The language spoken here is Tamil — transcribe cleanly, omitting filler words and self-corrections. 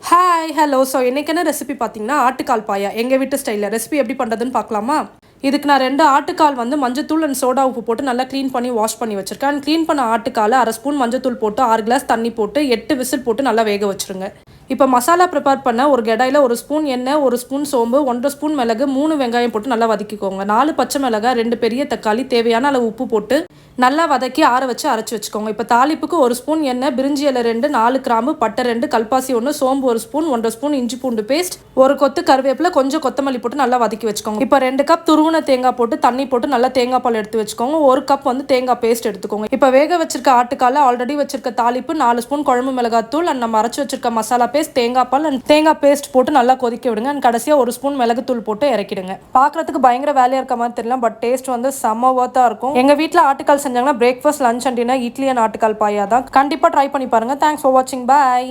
Hi hello. ஸோ இன்றைக்கி என்ன ரெசிபி பார்த்தீங்கன்னா ஆட்டுக்கால் பாயா எங்கள் வீட்டு ஸ்டைலில் ரெசிபி எப்படி பண்ணுறதுன்னு பார்க்கலாமா? இதுக்கு நான் 2 ஆட்டுக்கால் வந்து மஞ்சத்தூள் அண்ட் சோடா உப்பு போட்டு நல்லா க்ளீன் பண்ணி வாஷ் பண்ணி வச்சுருக்கேன். அண்ட் க்ளீன் பண்ண ஆட்டுக்கால் 1/2 ஸ்பூன் மஞ்சத்தூள் போட்டு 6 கிளாஸ் தண்ணி போட்டு 8 விசில் போட்டு நல்லா வேக வச்சுருங்க. இப்போ மசாலா ப்ரிப்பேர் பண்ண ஒரு கடாயில் 1 ஸ்பூன் எண்ணெய், 1 ஸ்பூன் சோம்பு, 1 ஸ்பூன் மிளகு, 3 வெங்காயம் போட்டு நல்லா வதக்கிக்கோங்க. 4 பச்சை மிளகாய், 2 பெரிய தக்காளி, தேவையான அளவு உப்பு போட்டு நல்லா வதக்கி ஆற வச்சு அரைச்சி வச்சுக்கோங்க. இப்போ தாளிப்புக்கு 1 ஸ்பூன் எண்ணெய், பிரிஞ்சி இலை 2, 4 கிராம்பு, பட்டை 2, கல்பாசி 1, சோம்பு 1 ஸ்பூன், 1/2 ஸ்பூன் இஞ்சி பூண்டு பேஸ்ட், 1 கொத்து கருவேப்பிலை, கொஞ்சம் கொத்தமல்லி போட்டு நல்லா வதக்கி வச்சுக்கோங்க. இப்போ 2 கப் துருவன தேங்காய் போட்டு தண்ணி போட்டு நல்லா தேங்காய் பால் எடுத்து வச்சுக்கோங்க. 1 கப் வந்து தேங்காய் பேஸ்ட் எடுத்துக்கோங்க. இப்போ வேக வச்சிருக்க ஆட்டுக்கால ஆல்ரெடி வச்சிருக்க தாளிப்பு, 4 ஸ்பூன் குழம்பு மிளகாத்தூள் அண்ட் நம்ம அரைச்சி வச்சிருக்க மசாலா பேஸ்ட், தேங்காய் பால் அண்ட் தேங்காய் பேஸ்ட் போட்டு நல்லா கொதிக்க விடுங்க. அண்ட் கடைசியாக 1 ஸ்பூன் மிளகுத்தூள் போட்டு இறக்கிடுங்க. பார்க்கறதுக்கு பயங்கர வேலையாக இருக்க மாதிரி தெரியல, பட் டேஸ்ட் வந்து செம்ம ஒர்த்தாக இருக்கும். எங்கள் வீட்டில் ஆட்டுக்கால் செஞ்சாங்கன்னா breakfast, lunch and dinner idli and ஆட்டுக்கால் பாயா தான். கண்டிப்பாக ட்ரை பண்ணி பாருங்கள். தேங்க்ஸ் ஃபார் வாட்சிங். பாய்.